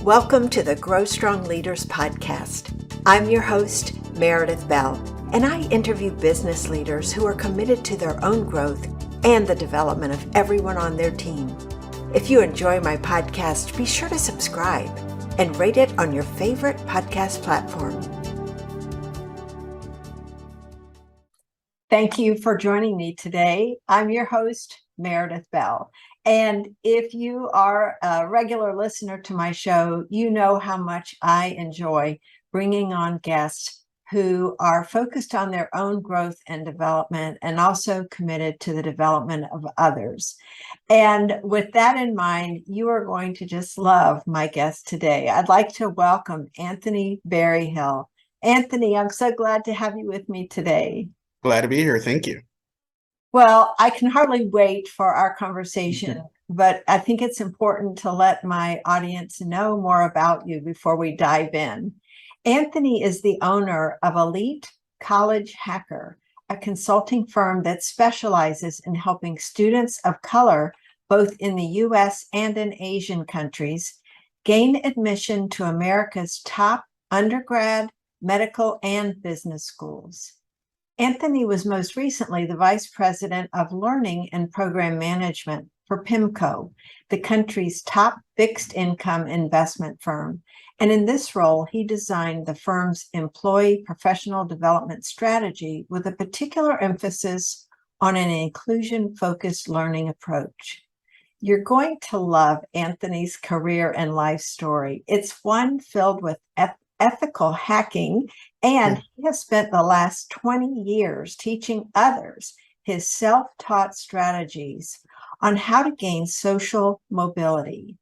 Welcome to the Grow Strong Leaders podcast. I'm your host, Meredith Bell, and I interview business leaders who are committed to their own growth and the development of everyone on their team. If you enjoy my podcast, be sure to subscribe and rate it on your favorite podcast platform. Thank you for joining me today. I'm your host, Meredith Bell. And if you are a regular listener to my show, you know how much I enjoy bringing on guests who are focused on their own growth and development and also committed to the development of others. And with that in mind, you are going to just love my guest today. I'd like to welcome Anthony Berryhill. Anthony, I'm so glad to have you with me today. Glad to be here. Thank you. Well, I can hardly wait for our conversation, but I think it's important to let my audience know more about you before we dive in. Anthony is the owner of Elite College Hacker, a consulting firm that specializes in helping students of color, both in the U.S. and in Asian countries, gain admission to America's top undergrad, medical, and business schools. Anthony was most recently the Vice President of Learning and Program Management for PIMCO, the country's top fixed income investment firm. And in this role, he designed the firm's employee professional development strategy with a particular emphasis on an inclusion-focused learning approach. You're going to love Anthony's career and life story. It's one filled with ethical hacking, and he has spent the last 20 years teaching others his self-taught strategies on how to gain social mobility.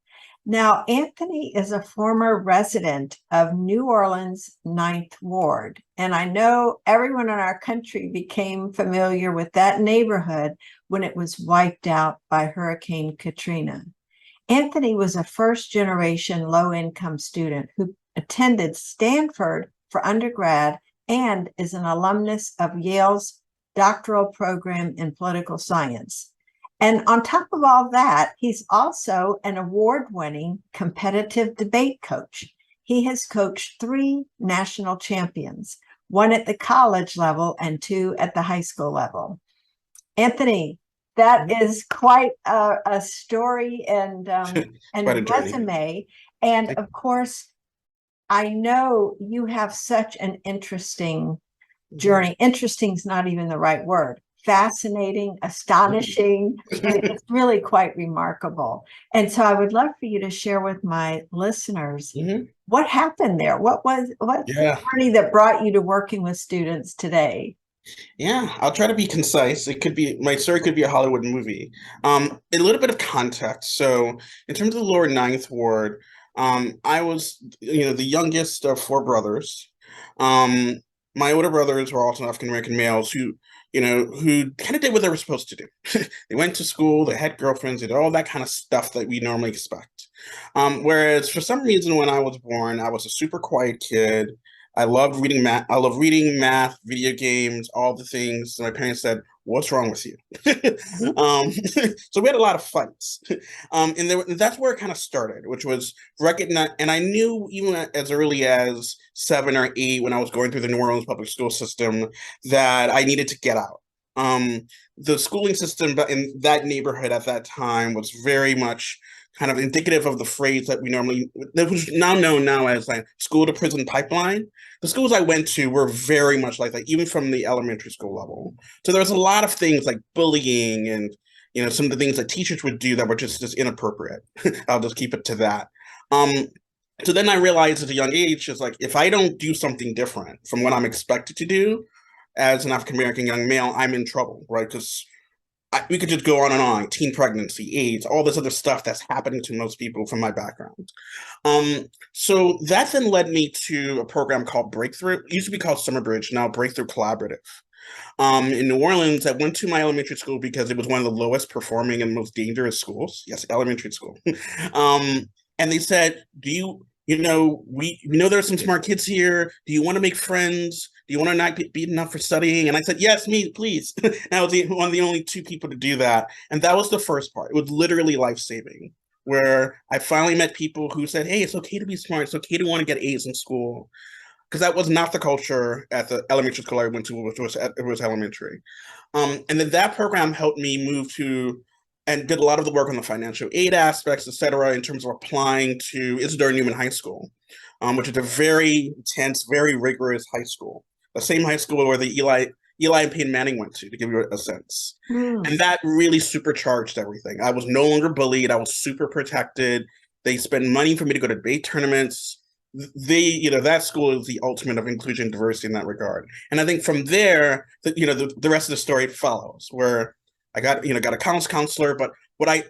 Now, Anthony is a former resident of New Orleans' 9th Ward, and I know everyone in our country became familiar with that neighborhood when it was wiped out by Hurricane Katrina. Anthony was a first-generation low-income student who attended Stanford for undergrad and is an alumnus of Yale's doctoral program in political science. And on top of all that, he's also an award-winning competitive debate coach. He has coached 3 national champions, 1 at the college level and 2 at the high school level. Anthony, that is quite a story and resume. And of course, I know you have such an interesting journey. Interesting is not even the right word. Fascinating, astonishing. It's really quite remarkable. And so I would love for you to share with my listeners what happened there. What's the journey that brought you to working with students today? Yeah, I'll try to be concise. My story could be a Hollywood movie. A little bit of context. So in terms of the lower 9th Ward, I was, the youngest of 4 brothers. My older brothers were also African-American males who kind of did what they were supposed to do. They went to school, they had girlfriends, they did all that kind of stuff that we normally expect. Whereas for some reason, when I was born, I was a super quiet kid. I loved reading math. I love reading math, video games, all the things. And my parents said, "What's wrong with you?" So we had a lot of fights. And that's where it kind of started, which was recognize. And I knew even as early as 7 or 8, when I was going through the New Orleans public school system, that I needed to get out. The schooling system in that neighborhood at that time was very much kind of indicative of the phrase that was now known now as like school to prison pipeline. The schools I went to were very much like that, even from the elementary school level. So there was a lot of things like bullying and, some of the things that teachers would do that were just inappropriate. I'll just keep it to that. So then I realized at a young age, it's like, if I don't do something different from what I'm expected to do as an African-American young male, I'm in trouble, right? Because we could just go on and on, teen pregnancy, AIDS, all this other stuff that's happening to most people from my background. So that then led me to a program called Breakthrough. It used to be called Summer Bridge, now Breakthrough Collaborative. In New Orleans, I went to my elementary school because it was one of the lowest performing and most dangerous schools. Yes, elementary school. And they said, we know there are some smart kids here. Do you want to make friends? Do you want to not get beaten up for studying? And I said, yes, me, please. And I was one of the only 2 people to do that. And that was the first part. It was literally life-saving. where I finally met people who said, hey, it's okay to be smart. It's okay to want to get A's in school. Because that was not the culture at the elementary school I went to, which was it was elementary. And then that program helped me move to and did a lot of the work on the financial aid aspects, et cetera, in terms of applying to Isidore Newman High School, which is a very intense, very rigorous high school. The same high school where the Eli and Peyton Manning went to give you a sense. Mm. And that really supercharged everything. I was no longer bullied. I was super protected. They spent money for me to go to debate tournaments. That school is the ultimate of inclusion and diversity in that regard. And I think from there, the rest of the story follows, where I got a college counselor. But what I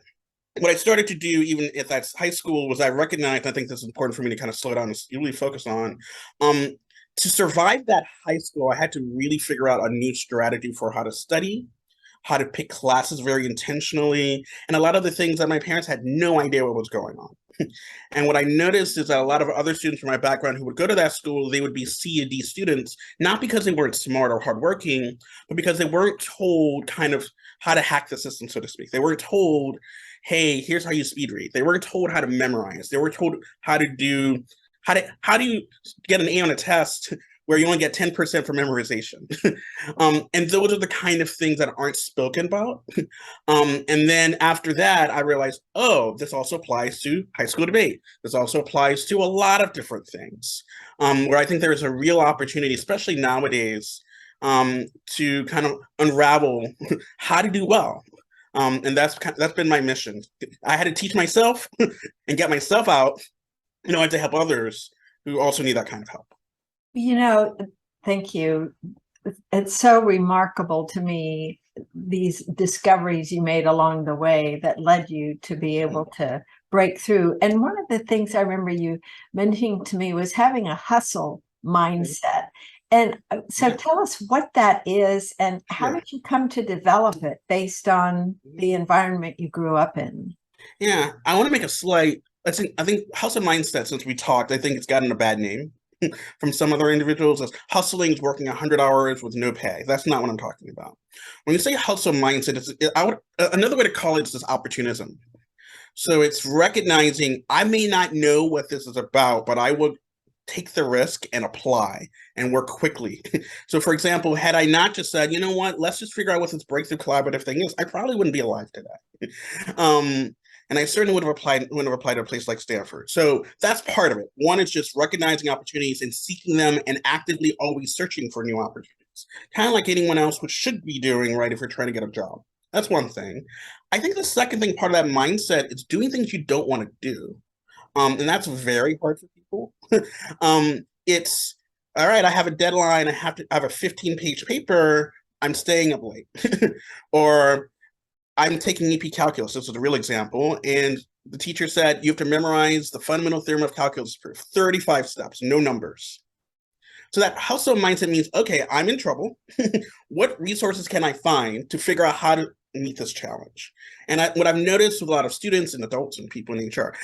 started to do, even at that high school, was I recognized, I think this is important for me to kind of slow down and really focus on, to survive that high school, I had to really figure out a new strategy for how to study, how to pick classes very intentionally, and a lot of the things that my parents had no idea what was going on. And what I noticed is that a lot of other students from my background who would go to that school, they would be C and D students, not because they weren't smart or hardworking, but because they weren't told kind of how to hack the system, so to speak. They weren't told, hey, here's how you speed read. They weren't told how to memorize. They were told how do you get an A on a test where you only get 10% for memorization. And those are the kind of things that aren't spoken about. And then after that, I realized, oh, this also applies to high school debate. This also applies to a lot of different things, where I think there's a real opportunity, especially nowadays, to kind of unravel how to do well. And that's been my mission. I had to teach myself and get myself out, and to help others who also need that kind of help. Thank you. It's so remarkable to me, these discoveries you made along the way that led you to be able to break through. And one of the things I remember you mentioning to me was having a hustle mindset. And so tell us what that is and how did you come to develop it based on the environment you grew up in? Yeah, I want to make a slight, I think hustle mindset, since we talked, I think it's gotten a bad name from some other individuals as hustling is working 100 hours with no pay. That's not what I'm talking about. When you say hustle mindset, another way to call it is this opportunism. So it's recognizing I may not know what this is about, but I will take the risk and apply and work quickly. So for example, had I not just said, you know what, let's just figure out what this breakthrough collaborative thing is, I probably wouldn't be alive today. And I certainly wouldn't have applied to a place like Stanford. So that's part of it. One is just recognizing opportunities and seeking them and actively always searching for new opportunities. Kind of like anyone else would should be doing, right, if you're trying to get a job. That's one thing. I think the second thing, part of that mindset, is doing things you don't want to do. And that's very hard for people. It's, all right, I have a deadline. I have a 15-page paper. I'm staying up late. Or I'm taking EP calculus. This is a real example. And the teacher said, you have to memorize the fundamental theorem of calculus proof, 35 steps, no numbers. So that hustle mindset means, okay, I'm in trouble. What resources can I find to figure out how to meet this challenge? And what I've noticed with a lot of students and adults and people in HR,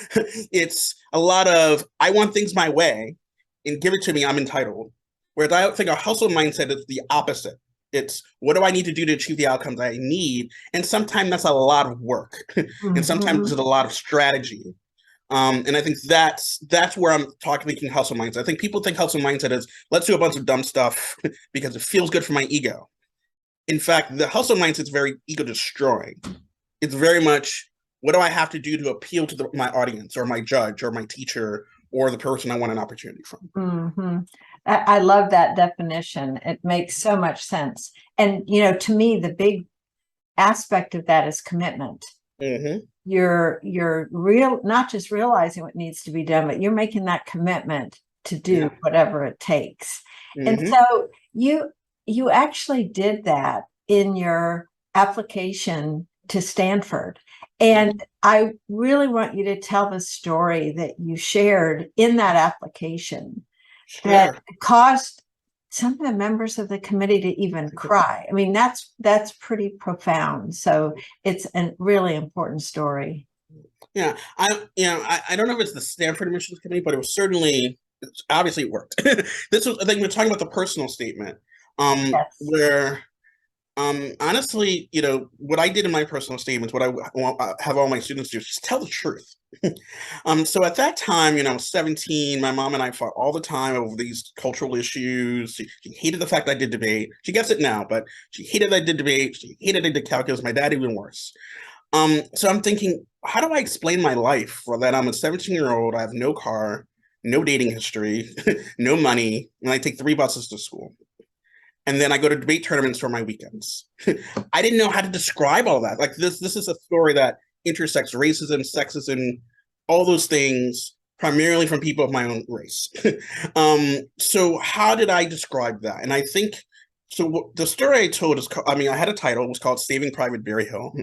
it's a lot of, I want things my way and give it to me, I'm entitled. Whereas I think a hustle mindset is the opposite. It's what do I need to do to achieve the outcomes I need? And sometimes that's a lot of work. And sometimes it's a lot of strategy. And I think that's where I'm making hustle mindset. I think people think hustle mindset is let's do a bunch of dumb stuff because it feels good for my ego. In fact, the hustle mindset is very ego destroying. It's very much what do I have to do to appeal to my audience or my judge or my teacher or the person I want an opportunity from. Mm-hmm. I love that definition. It makes so much sense. And, to me, the big aspect of that is commitment. Mm-hmm. You're not just realizing what needs to be done, but you're making that commitment to do whatever it takes. Mm-hmm. And so you actually did that in your application to Stanford. And I really want you to tell the story that you shared in that application that caused some of the members of the committee to even cry. I mean, that's pretty profound. So it's a really important story. Yeah, I don't know if it's the Stanford Admissions Committee, but it was certainly, obviously it worked. This was, I think we're talking about the personal statement, where Honestly, what I did in my personal statements, what I have all my students do, is just tell the truth. So at that time, I was 17. My mom and I fought all the time over these cultural issues. She hated the fact I did debate. She gets it now, but she hated that I did debate. She hated I did calculus. My dad even worse. So I'm thinking, how do I explain my life for that I'm a 17-year-old, I have no car, no dating history, no money, and I take 3 buses to school. And then I go to debate tournaments for my weekends. I didn't know how to describe all that. Like this is a story that intersects racism, sexism, all those things, primarily from people of my own race. So how did I describe that? And I think so. The story I told is, I had a title. It was called "Saving Private Berryhill,"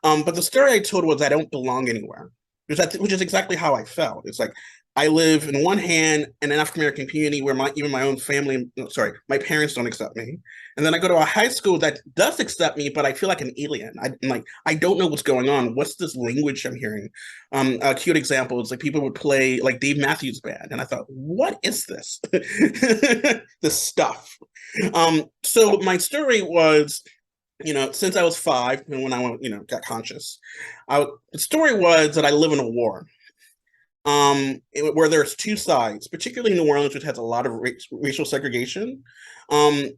but the story I told was I don't belong anywhere, which is exactly how I felt. It's like I live in one hand in an African American community where even my own family, sorry, my parents don't accept me, and then I go to a high school that does accept me, but I feel like an alien. I don't know what's going on. What's this language I'm hearing? A cute example is like people would play like Dave Matthews Band, and I thought, what is this? This stuff. So my story was, since I was 5, and when I got conscious, the story was that I live in a war, where there's two sides, particularly New Orleans, which has a lot of racial segregation.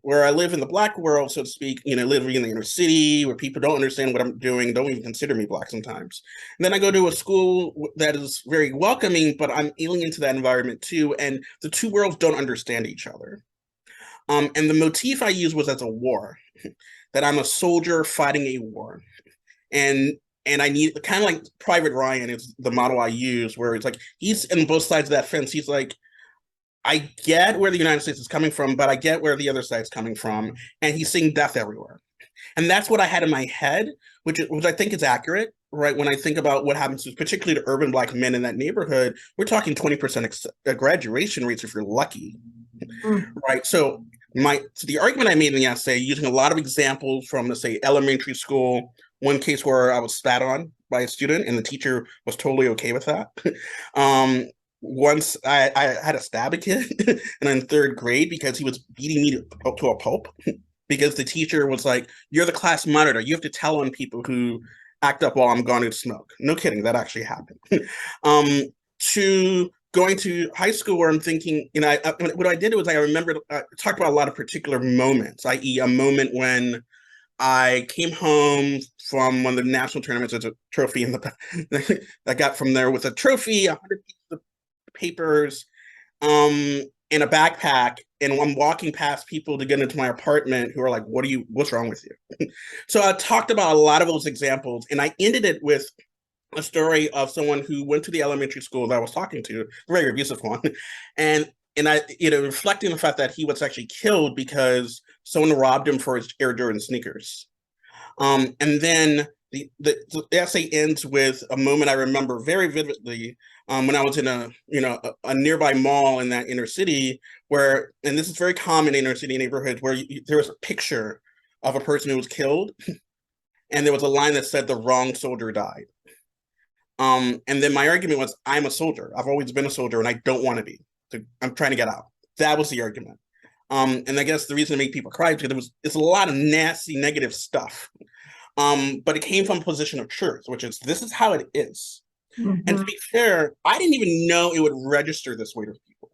Where I live in the Black world, so to speak, living in the inner city where people don't understand what I'm doing, don't even consider me Black sometimes. And then I go to a school that is very welcoming, but I'm alien to that environment too, and the two worlds don't understand each other. And the motif I used was as a war, that I'm a soldier fighting a war. And I need kind of like Private Ryan is the model I use, where it's like he's in both sides of that fence. He's like, I get where the United States is coming from, but I get where the other side's coming from. And he's seeing death everywhere. And that's what I had in my head, which I think is accurate, right? When I think about what happens to particularly to urban Black men in that neighborhood, we're talking 20% graduation rates if you're lucky, right? So the argument I made in the essay, using a lot of examples from, let's say, elementary school, one case where I was spat on by a student and the teacher was totally okay with that. Once I had to stab a kid and in 3rd grade because he was beating me to a pulp because the teacher was like, you're the class monitor. You have to tell on people who act up while I'm gone to smoke. No kidding, that actually happened. To going to high school where I'm thinking, what I did was I remembered, talked about a lot of particular moments, i.e. a moment when I came home from one of the national tournaments as a trophy in the I got from there with a trophy, 100 pieces of papers, in a backpack, and I'm walking past people to get into my apartment who are like, what's wrong with you? So I talked about a lot of those examples, and I ended it with a story of someone who went to the elementary school that I was talking to, a very abusive one, and I, reflecting the fact that he was actually killed because someone robbed him for his Air Jordan sneakers. And then the essay ends with a moment I remember very vividly, when I was in a nearby mall in that inner city where, and this is very common in inner city neighborhoods, where there was a picture of a person who was killed, and there was a line that said the wrong soldier died. And then my argument was, I'm a soldier. I've always been a soldier, and I don't want to be. So I'm trying to get out. That was the argument. And I guess the reason to make people cry is because it's a lot of nasty, negative stuff. But it came from a position of truth, which is, this is how it is. Mm-hmm. And to be fair, I didn't even know it would register this way to people.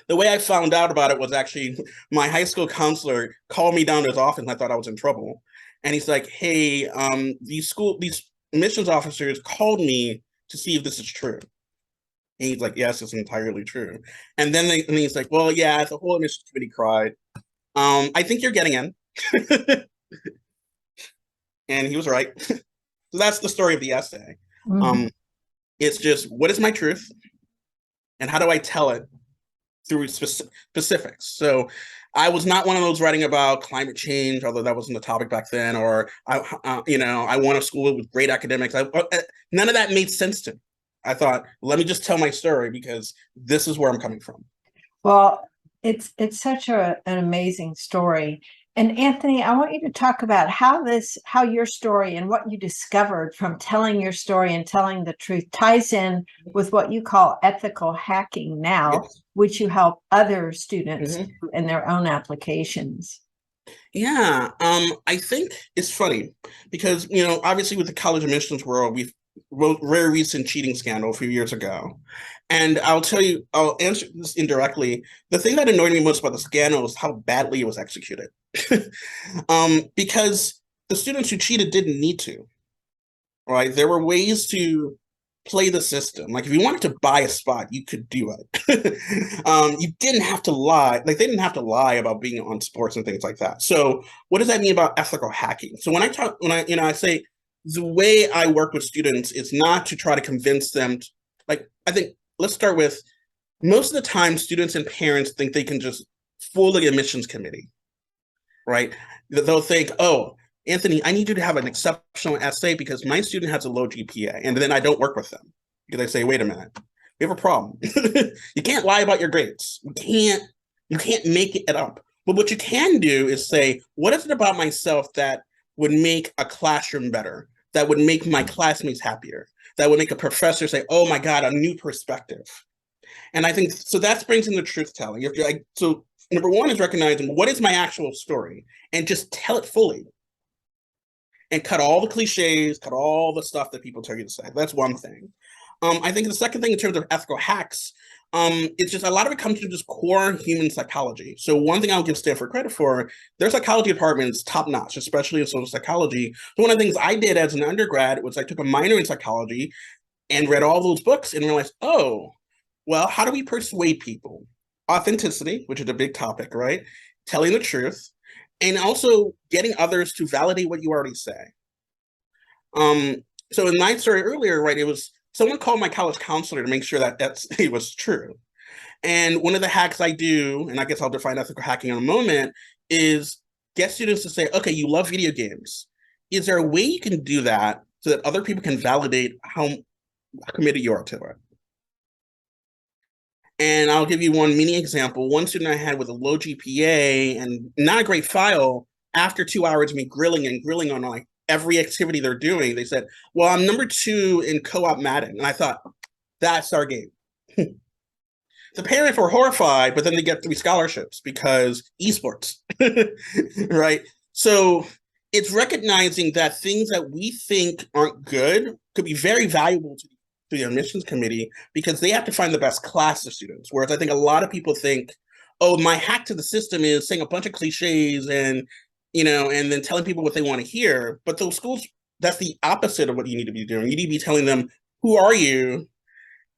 The way I found out about it was actually my high school counselor called me down to his office, and I thought I was in trouble. And he's like, hey, these admissions officers called me to see if this is true. And he's like, yes, it's entirely true. And then he's like, well, yeah, the whole admissions committee cried. I think you're getting in. And he was right. So that's the story of the essay. Mm-hmm. It's just, what is my truth? And how do I tell it through specifics? So I was not one of those writing about climate change, although that wasn't the topic back then, or I want a school with great academics. None of that made sense to me. I thought, let me just tell my story because this is where I'm coming from. Well, it's such an amazing story. And Anthony, I want you to talk about how your story and what you discovered from telling your story and telling the truth ties in with what you call ethical hacking now, yes, which you help other students in their own applications. Yeah, I think it's funny because, obviously with the college admissions world, we've wrote very recent cheating scandal a few years ago. And I'll tell you, I'll answer this indirectly. The thing that annoyed me most about the scandal is how badly it was executed. Because the students who cheated didn't need to, right? There were ways to play the system. Like if you wanted to buy a spot, you could do it. You didn't have to lie. Like they didn't have to lie about being on sports and things like that. So what does that mean about ethical hacking? So when I say the way I work with students is not to try to convince them to, like, I think let's start with most of the time students and parents think they can just fool the admissions committee, right? They'll think, oh, Anthony, I need you to have an exceptional essay because my student has a low GPA, and then I don't work with them because I say, wait a minute, we have a problem. You can't lie about your grades. You can't make it up. But what you can do is say, what is it about myself that would make a classroom better? That would make my classmates happier? That would make a professor say, oh my God, a new perspective. And I think so that brings in the truth telling. So number one is recognizing what is my actual story and just tell it fully and cut all the cliches, cut all the stuff that people tell you to say. That's one thing. I think the second thing in terms of ethical hacks, it's just a lot of it comes from just core human psychology. So one thing I'll give Stanford credit for, their psychology department is top notch, especially in social psychology. So one of the things I did as an undergrad was I took a minor in psychology and read all those books and realized, oh, well, how do we persuade people? Authenticity, which is a big topic, right? Telling the truth, and also getting others to validate what you already say. So in my story earlier, right, it was someone called my college counselor to make sure that it was true. And one of the hacks I do, and I guess I'll define ethical hacking in a moment, is get students to say, okay, you love video games. Is there a way you can do that so that other people can validate how committed you are to it? And I'll give you one mini example. One student I had with a low GPA and not a great file, after 2 hours of me grilling and grilling on like every activity they're doing, they said, well, I'm number 2 in co-op Madden. And I thought, that's our game. The parents were horrified, but then they get 3 scholarships because esports, right? So it's recognizing that things that we think aren't good could be very valuable to the admissions committee because they have to find the best class of students. Whereas I think a lot of people think, oh, my hack to the system is saying a bunch of cliches and, and then telling people what they want to hear. But those schools, that's the opposite of what you need to be doing. You need to be telling them, who are you?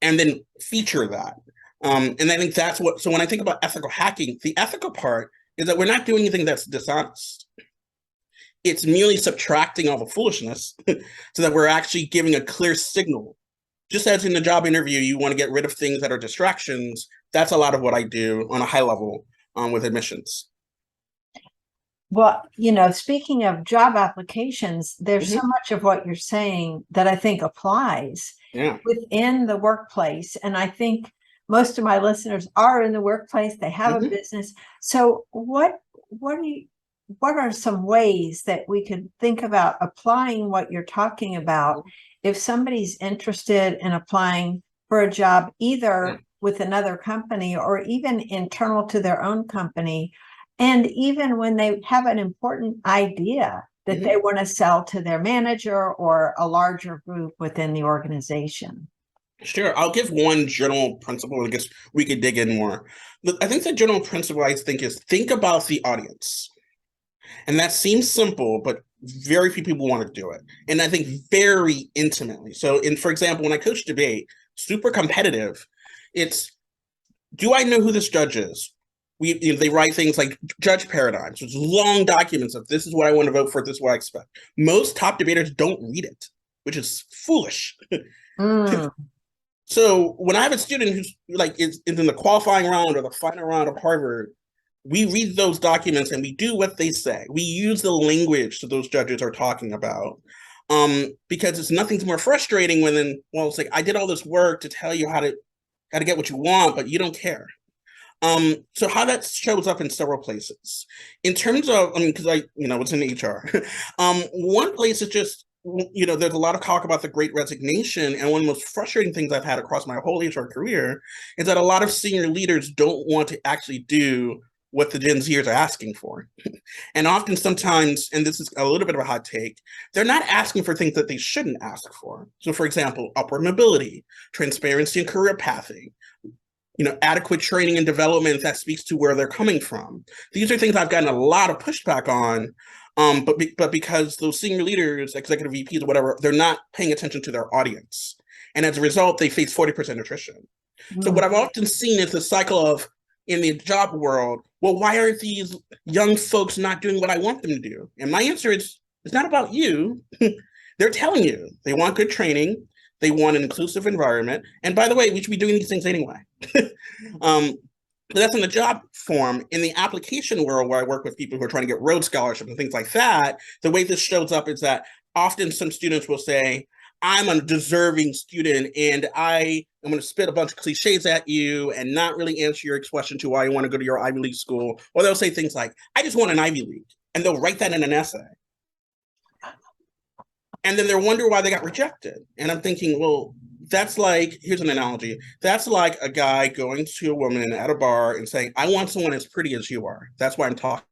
And then feature that. And I think that's so when I think about ethical hacking, the ethical part is that we're not doing anything that's dishonest. It's merely subtracting all the foolishness so that we're actually giving a clear signal. Just as in the job interview, you want to get rid of things that are distractions. That's a lot of what I do on a high level with admissions. Well, speaking of job applications, there's so much of what you're saying that I think applies within the workplace. And I think most of my listeners are in the workplace. They have a business. So what are some ways that we could think about applying what you're talking about if somebody's interested in applying for a job either with another company or even internal to their own company, and even when they have an important idea that they want to sell to their manager or a larger group within the organization? Sure. I'll give one general principle. I guess we could dig in more. I think the general principle I think is think about the audience. And that seems simple, but very few people want to do it. And I think very intimately. So for example, when I coach debate, super competitive, it's, do I know who this judge is? They write things like judge paradigms, which is long documents of this is what I want to vote for, this is what I expect. Most top debaters don't read it, which is foolish. So when I have a student who's like is in the qualifying round or the final round of Harvard, we read those documents and we do what they say. We use the language that those judges are talking about. Because it's nothing's more frustrating when it's like I did all this work to tell you how to get what you want, but you don't care. So how that shows up in several places. In terms of, because I was in HR. One place is just, there's a lot of talk about the Great Resignation, and one of the most frustrating things I've had across my whole HR career is that a lot of senior leaders don't want to actually do what the Gen Zers are asking for. And often sometimes, and this is a little bit of a hot take, they're not asking for things that they shouldn't ask for. So for example, upward mobility, transparency and career pathing, adequate training and development that speaks to where they're coming from. These are things I've gotten a lot of pushback on, but because those senior leaders, executive VPs or whatever, they're not paying attention to their audience. And as a result, they face 40% attrition. So what I've often seen is the cycle of, in the job world, well, why aren't these young folks not doing what I want them to do? And my answer is, it's not about you. They're telling you they want good training. They want an inclusive environment. And by the way, we should be doing these things anyway. But that's in the job form. In the application world, where I work with people who are trying to get Rhodes Scholarship and things like that, the way this shows up is that often some students will say, I'm a deserving student and I am going to spit a bunch of cliches at you and not really answer your question to why you want to go to your Ivy League school. Or they'll say things like, I just want an Ivy League. And they'll write that in an essay. And then they'll wonder why they got rejected. And I'm thinking, well, that's like, here's an analogy. That's like a guy going to a woman at a bar and saying, I want someone as pretty as you are. That's why I'm talking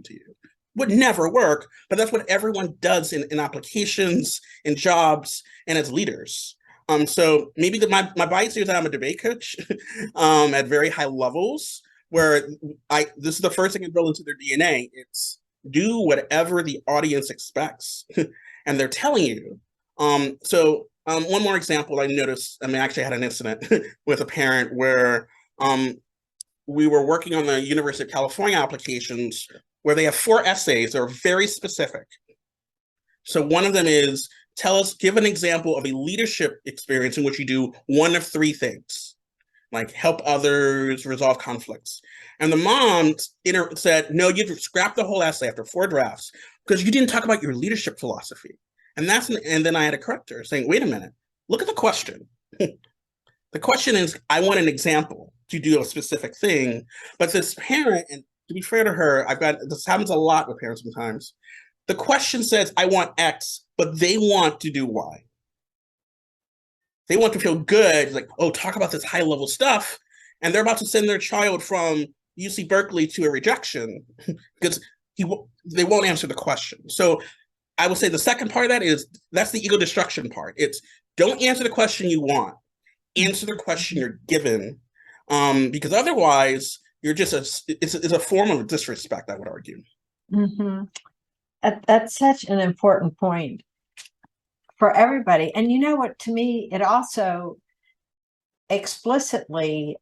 to you. Would never work, but that's what everyone does in applications, in jobs, and as leaders. So maybe my bias here is that I'm a debate coach at very high levels, where this is the first thing I build into their DNA. It's do whatever the audience expects, and they're telling you. One more example I noticed, I actually had an incident with a parent where we were working on the University of California applications where they have 4 essays that are very specific. So one of them is, give an example of a leadership experience in which you do one of 3 things, like help others, resolve conflicts. And the mom said, no, you scrap the whole essay after 4 drafts because you didn't talk about your leadership philosophy. And then I had to correct her saying, wait a minute, look at the question. The question is, I want an example to do a specific thing. But this parent, and to be fair to her, this happens a lot with parents sometimes. The question says, I want X, but they want to do Y. They want to feel good, like, oh, talk about this high level stuff. And they're about to send their child from UC Berkeley to a rejection because they won't answer the question. So I would say the second part of that's the ego destruction part. It's don't answer the question you want, answer the question you're given, because otherwise you're just it's a form of disrespect, I would argue. Mm-hmm. That's such an important point for everybody. And you know what, to me, it also explicitly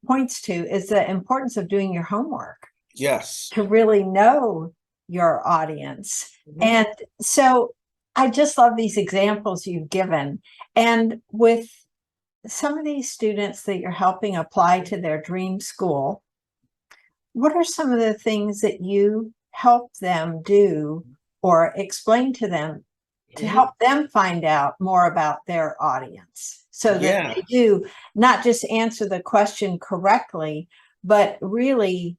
points to is the importance of doing your homework. Yes. To really know your audience. Mm-hmm. And so I just love these examples you've given. And with some of these students that you're helping apply to their dream school, what are some of the things that you help them do or explain to them to help them find out more about their audience so that they do not just answer the question correctly, but really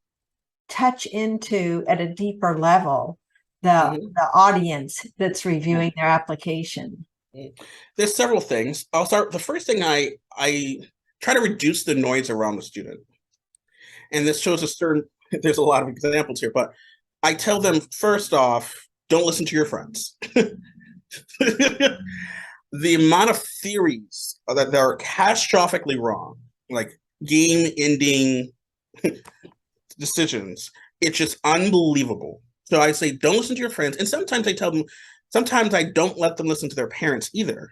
touch into at a deeper level the audience that's reviewing their application? There's several things. I'll start. The first thing I try to reduce the noise around the student. And this shows there's a lot of examples here, but I tell them, first off, don't listen to your friends. The amount of theories that are catastrophically wrong, like game-ending decisions, it's just unbelievable. So I say, don't listen to your friends. And sometimes I don't let them listen to their parents either.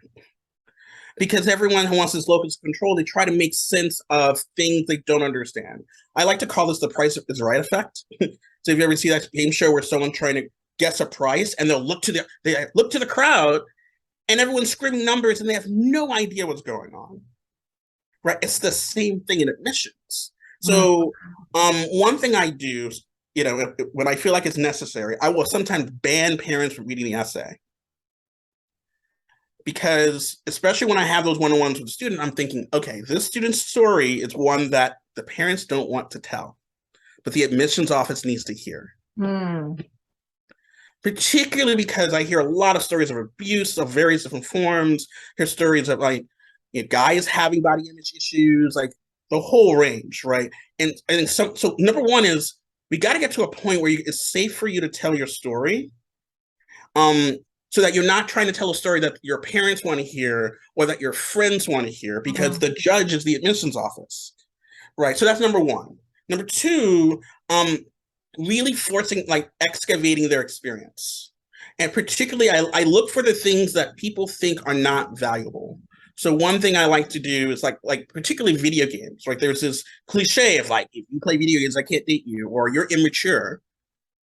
Because everyone who wants this locus of control, they try to make sense of things they don't understand. I like to call this the Price is Right effect. So if you ever see that game show where someone's trying to guess a price and they'll look to the crowd and everyone's screaming numbers and they have no idea what's going on. Right? It's the same thing in admissions. So one thing I do, when I feel like it's necessary, I will sometimes ban parents from reading the essay. Because especially when I have those one-on-ones with a student, I'm thinking, okay, this student's story is one that the parents don't want to tell, but the admissions office needs to hear. Particularly because I hear a lot of stories of abuse of various different forms. Hear stories of guys having body image issues, like the whole range, right? And so number one is we got to get to a point where it's safe for you to tell your story, so that you're not trying to tell a story that your parents want to hear or that your friends want to hear, because the judge is the admissions office, right? So that's number one. Number two, really forcing, like, excavating their experience. And particularly, I look for the things that people think are not valuable. So one thing I like to do is like particularly video games. Like, there's this cliche of like, if you play video games, I can't date you, or you're immature.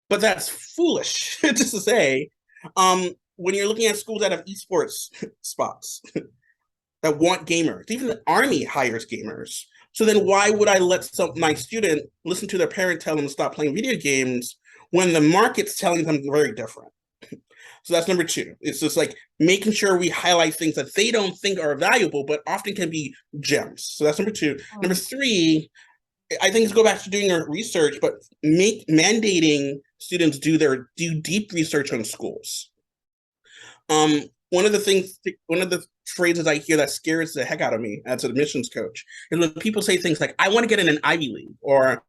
But that's foolish just to say. When you're looking at schools that have esports spots that want gamers, even the Army hires gamers. So then why would I let my student listen to their parent tell them to stop playing video games when the market's telling them very different? So that's number two. It's just like making sure we highlight things that they don't think are valuable, but often can be gems. So that's number two. Number three, I think it's go back to doing your research, but mandating students do deep research on schools. One of the phrases I hear that scares the heck out of me as an admissions coach is when people say things like, I want to get in an Ivy League, or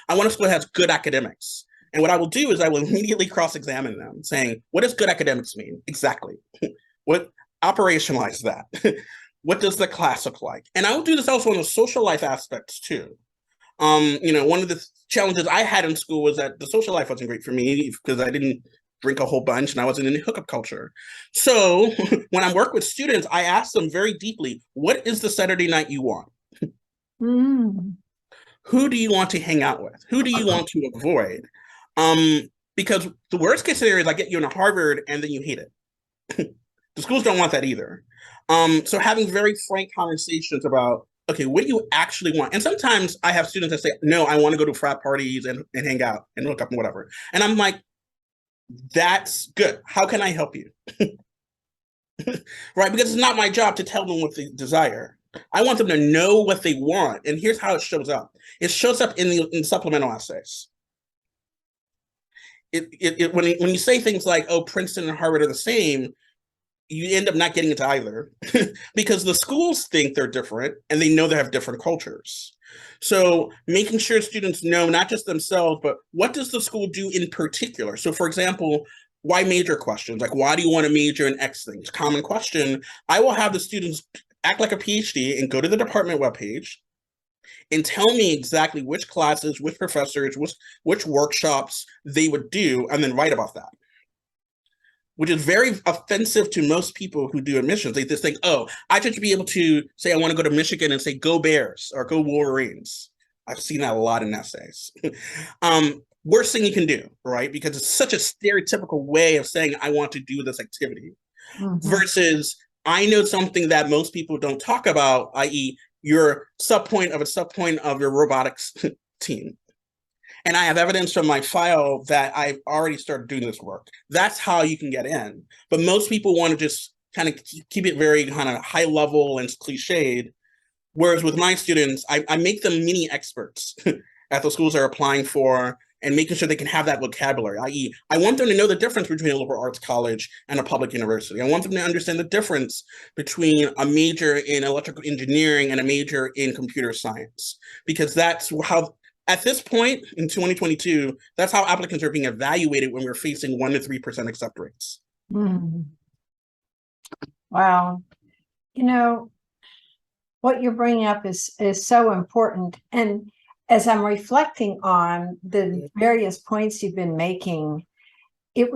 I want a school that has good academics. And what I will do is I will immediately cross-examine them, saying, what does good academics mean? Exactly. What operationalize that? What does the class look like? And I will do this also on the social life aspects too. One of the challenges I had in school was that the social life wasn't great for me because I didn't drink a whole bunch and I wasn't in the hookup culture. So when I work with students, I ask them very deeply, what is the Saturday night you want? Who do you want to hang out with? Who do you want to avoid? Because the worst case scenario is I get you into Harvard and then you hate it. The schools don't want that either. So having very frank conversations about, okay, what do you actually want? And sometimes I have students that say, no, I want to go to frat parties and hang out and hook up and whatever. And I'm like, that's good. How can I help you? Right? Because it's not my job to tell them what they desire. I want them to know what they want. And here's how it shows up. It shows up in the supplemental essays. When you say things like, oh, Princeton and Harvard are the same, you end up not getting into either because the schools think they're different and they know they have different cultures. So making sure students know not just themselves, but what does the school do in particular? So for example, why major questions? Like, why do you want to major in X things? Common question. I will have the students act like a PhD and go to the department webpage and tell me exactly which classes, which professors, which workshops they would do, and then write about that. Which is very offensive to most people who do admissions. They just think, oh, I should be able to say I want to go to Michigan and say, go Bears or go Wolverines. I've seen that a lot in essays. Worst thing you can do, right? Because it's such a stereotypical way of saying, I want to do this activity. Versus, I know something that most people don't talk about, i.e. your subpoint of your robotics team. And I have evidence from my file that I've already started doing this work. That's how you can get in. But most people want to just kind of keep it very kind of high level and cliched. Whereas with my students, I make them mini experts at the schools they're applying for and making sure they can have that vocabulary, i.e. I want them to know the difference between a liberal arts college and a public university. I want them to understand the difference between a major in electrical engineering and a major in computer science, because that's how, at this point in 2022, that's how applicants are being evaluated when we're facing 1% to 3% accept rates. Wow. What you're bringing up is so important. And as I'm reflecting on the various points you've been making, it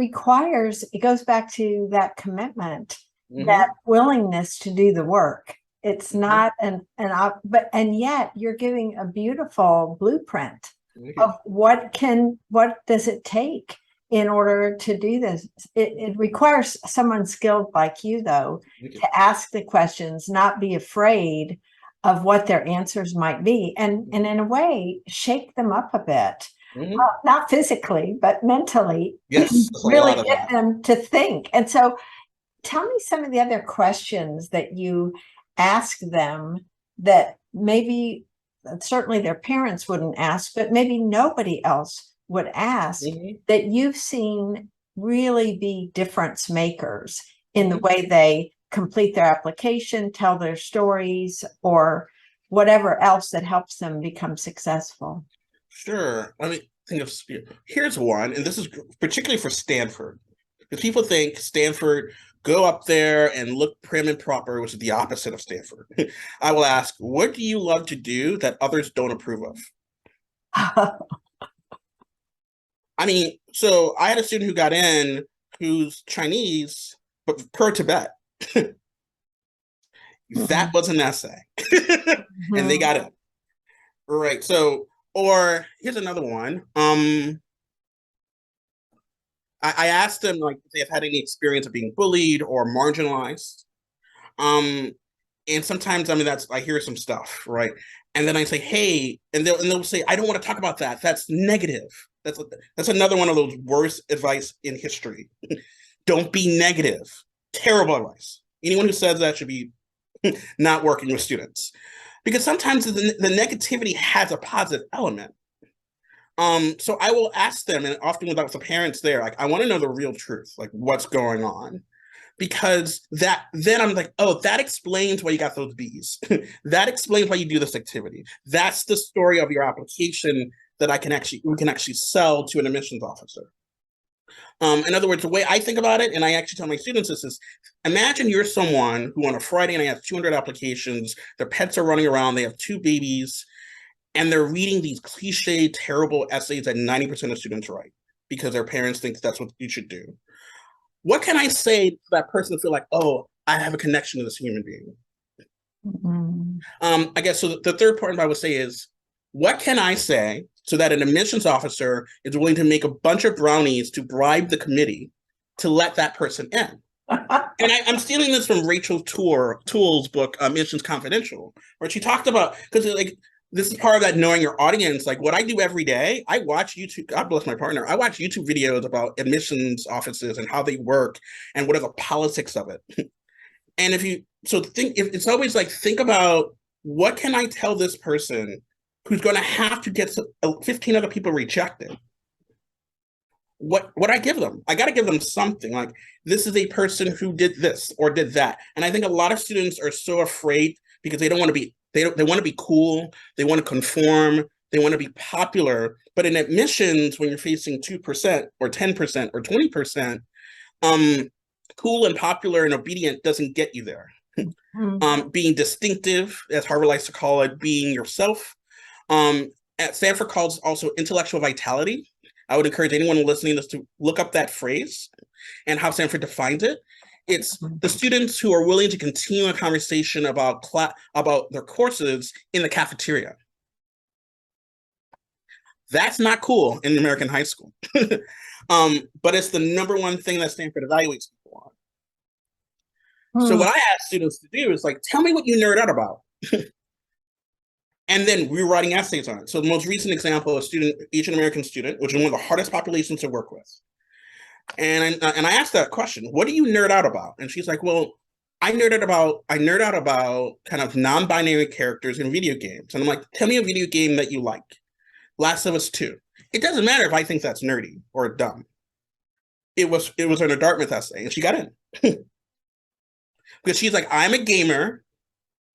goes back to that commitment, that willingness to do the work. It's not and yet you're giving a beautiful blueprint of what does it take in order to do this. It requires someone skilled like you, though, to ask the questions, not be afraid of what their answers might be, and in a way shake them up a bit. Not physically, but mentally. Yes, really get them to think. And so tell me some of the other questions that you ask them that maybe certainly their parents wouldn't ask, but maybe nobody else would ask, that you've seen really be difference makers in the way they complete their application, tell their stories, or whatever else that helps them become successful. Sure. I mean, think of, here's one, and this is particularly for Stanford, because people think Stanford, go up there and look prim and proper, which is the opposite of Stanford. I will ask, what do you love to do that others don't approve of? I mean, so I had a student who got in who's Chinese, but per Tibet. That was an essay. And they got it. Right. So, or here's another one. I asked them like if they've had any experience of being bullied or marginalized. And sometimes, I mean, I hear some stuff, right? And then I say, hey, and they'll say, I don't want to talk about that. That's negative. That's another one of those worst advice in history. Don't be negative. Terrible advice. Anyone who says that should be not working with students, because sometimes the negativity has a positive element. So I will ask them, and often without the parents there, like, I want to know the real truth, like what's going on. Because then I'm like, oh, that explains why you got those B's. That explains why you do this activity. That's the story of your application that we can actually sell to an admissions officer. In other words, the way I think about it, and I actually tell my students this, is imagine you're someone who on a Friday night has 200 applications, their pets are running around, they have 2 babies, and they're reading these cliche, terrible essays that 90% of students write because their parents think that's what you should do. What can I say to that person to feel like, oh, I have a connection to this human being? I guess so. The third point I would say is, what can I say so that an admissions officer is willing to make a bunch of brownies to bribe the committee to let that person in? And I'm stealing this from Rachel Toole's book, Admissions Confidential, where she talked about, because like, this is part of that knowing your audience. Like what I do every day, I watch YouTube, God bless my partner, I watch YouTube videos about admissions offices and how they work and what are the politics of it. And if it's always like, think about, what can I tell this person who's going to have to get 15 other people rejected? What I give them? I got to give them something, like, this is a person who did this or did that. And I think a lot of students are so afraid because they don't want to be, they want to be cool, they want to conform, they want to be popular. But in admissions, when you're facing 2% or 10% or 20%, cool and popular and obedient doesn't get you there. Being distinctive, as Harvard likes to call it, being yourself. At Stanford calls also intellectual vitality. I would encourage anyone listening to this to look up that phrase and how Stanford defines it. It's the students who are willing to continue a conversation about their courses in the cafeteria. That's not cool in American high school. But it's the number one thing that Stanford evaluates people on. So what I ask students to do is like, tell me what you nerd out about. And then we're writing essays on it. So the most recent example, a student, Asian American student, which is one of the hardest populations to work with. And I asked that question, what do you nerd out about? And she's like, well, I nerd out about kind of non-binary characters in video games. And I'm like, tell me a video game that you like. Last of Us 2. It doesn't matter if I think that's nerdy or dumb. It was in a Dartmouth essay, and she got in. Because she's like, I'm a gamer.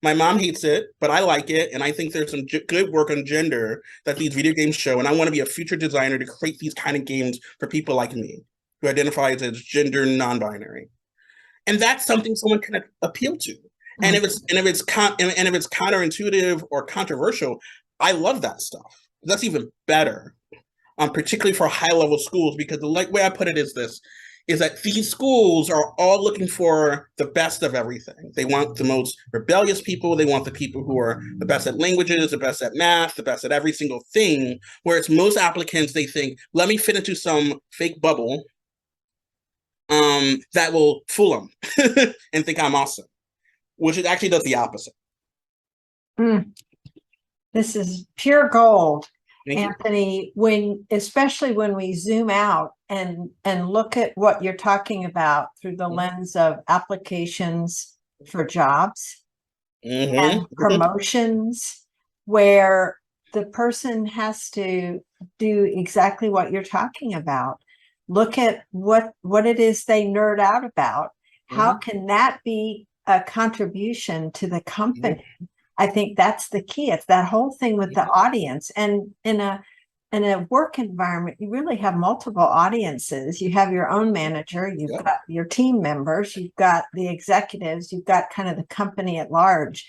My mom hates it, but I like it. And I think there's some good work on gender that these video games show. And I want to be a future designer to create these kind of games for people like me, who identifies as gender non-binary. And that's something someone can appeal to. And if it's counterintuitive or controversial, I love that stuff. That's even better, particularly for high-level schools, because the way I put it is this, is that these schools are all looking for the best of everything. They want the most rebellious people. They want the people who are the best at languages, the best at math, the best at every single thing. Whereas most applicants, they think, let me fit into some fake bubble that will fool them and think I'm awesome, which it actually does the opposite. This is pure gold. Thank Anthony, especially when we zoom out and look at what you're talking about through the lens of applications for jobs and promotions, where the person has to do exactly what you're talking about. Look at what it is they nerd out about. How can that be a contribution to the company? I think that's the key. It's that whole thing with the audience. And in a in a work environment, you really have multiple audiences. You have your own manager, you've Yeah. got your team members, you've got the executives, you've got kind of the company at large.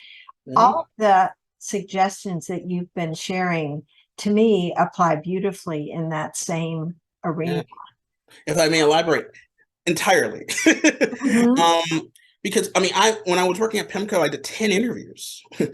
Mhm. All of the suggestions that you've been sharing to me apply beautifully in that same arena. If I may elaborate entirely. Mhm. Because when I was working at PIMCO, I did 10 interviews. And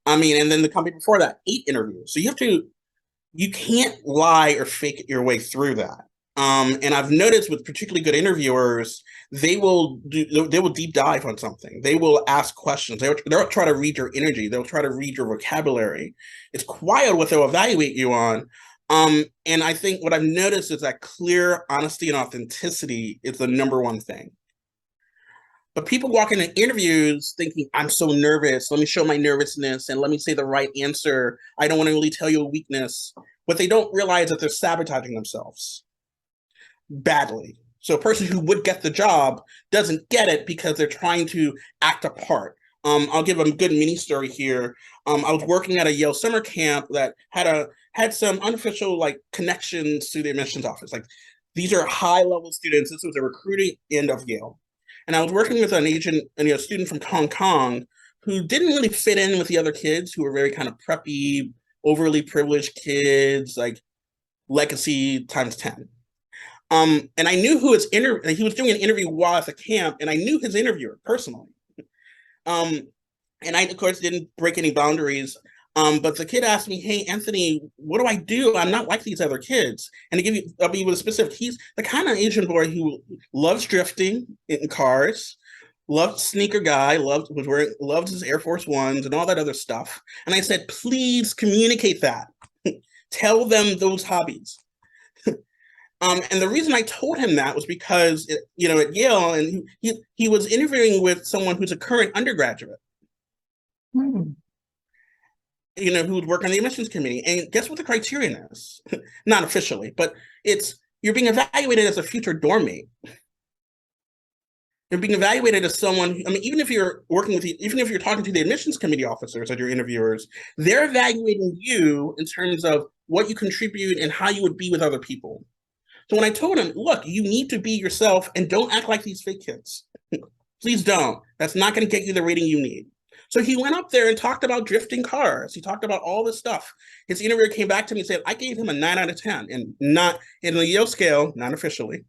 then the company before that, 8 interviews. So you can't lie or fake your way through that. And I've noticed with particularly good interviewers, they will deep dive on something. They will ask questions. They'll try to read your energy. They'll try to read your vocabulary. It's wild what they'll evaluate you on. And I think what I've noticed is that clear honesty and authenticity is the number one thing. But people walk into interviews thinking, I'm so nervous. Let me show my nervousness and let me say the right answer. I don't want to really tell you a weakness. But they don't realize that they're sabotaging themselves badly. So a person who would get the job doesn't get it because they're trying to act a part. I'll give a good mini story here. I was working at a Yale summer camp that had some unofficial connections to the admissions office. Like these are high level students. This was a recruiting end of Yale. And I was working with an agent and a student from Hong Kong who didn't really fit in with the other kids who were very kind of preppy, overly privileged kids, like legacy times 10. And I knew he was doing an interview while at the camp, and I knew his interviewer personally. And I, of course, didn't break any boundaries. But the kid asked me, "Hey, Anthony, what do I do? I'm not like these other kids." And I'll be with a specific. He's the kind of Asian boy who loves drifting in cars, loved sneaker guy, loved his Air Force Ones and all that other stuff. And I said, "Please communicate that. Tell them those hobbies." And the reason I told him that was because at Yale, and he was interviewing with someone who's a current undergraduate. Hmm. Who would work on the admissions committee. And guess what the criterion is? Not officially, but you're being evaluated as a future dorm mate. You're being evaluated as someone, even if you're talking to the admissions committee officers as your interviewers, they're evaluating you in terms of what you contribute and how you would be with other people. So when I told him, look, you need to be yourself and don't act like these fake kids. Please don't. That's not going to get you the rating you need. So he went up there and talked about drifting cars. He talked about all this stuff. His interviewer came back to me and said, I gave him a 9 out of 10, and not in the Yale scale, not officially.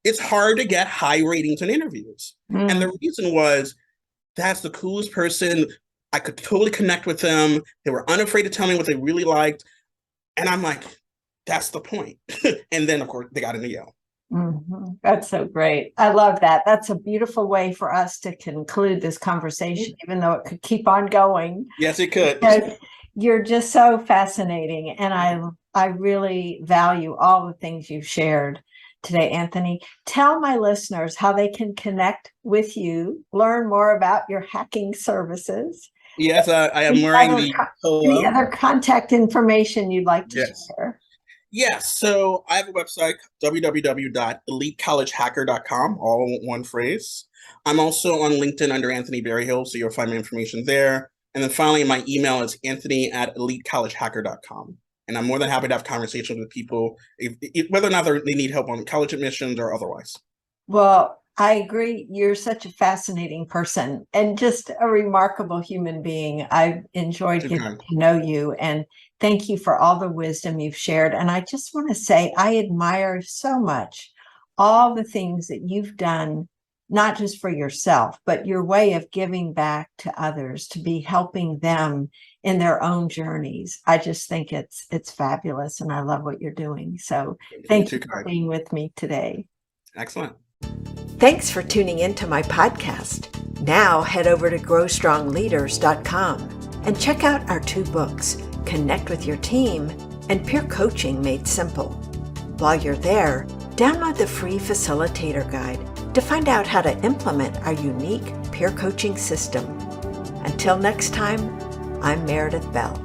It's hard to get high ratings in interviews. And the reason was, that's the coolest person. I could totally connect with them. They were unafraid to tell me what they really liked. And I'm like, that's the point. And then, of course, they got into Yale. Mm-hmm. That's so great. I love that. That's a beautiful way for us to conclude this conversation, even though it could keep on going. Yes, it could. Because you're just so fascinating. And I really value all the things you've shared today, Anthony. Tell my listeners how they can connect with you, learn more about your hacking services. Yes, I am wearing the polo. Any other contact information you'd like to share? Yes, so I have a website, www.elitecollegehacker.com, all one phrase. I'm also on LinkedIn under Anthony Berryhill, so you'll find my information there. And then finally, my email is anthony@elitecollegehacker.com. And I'm more than happy to have conversations with people, whether or not they need help on college admissions or otherwise. Well, I agree. You're such a fascinating person and just a remarkable human being. I've enjoyed getting to know you, and thank you for all the wisdom you've shared. And I just want to say, I admire so much all the things that you've done, not just for yourself, but your way of giving back to others, to be helping them in their own journeys. I just think it's fabulous, and I love what you're doing. So thank you for being with me today. Excellent. Thanks for tuning into my podcast. Now head over to growstrongleaders.com and check out our 2 books, Connect with Your Team and Peer Coaching Made Simple. While you're there, download the free facilitator guide to find out how to implement our unique peer coaching system. Until next time, I'm Meredith Bell.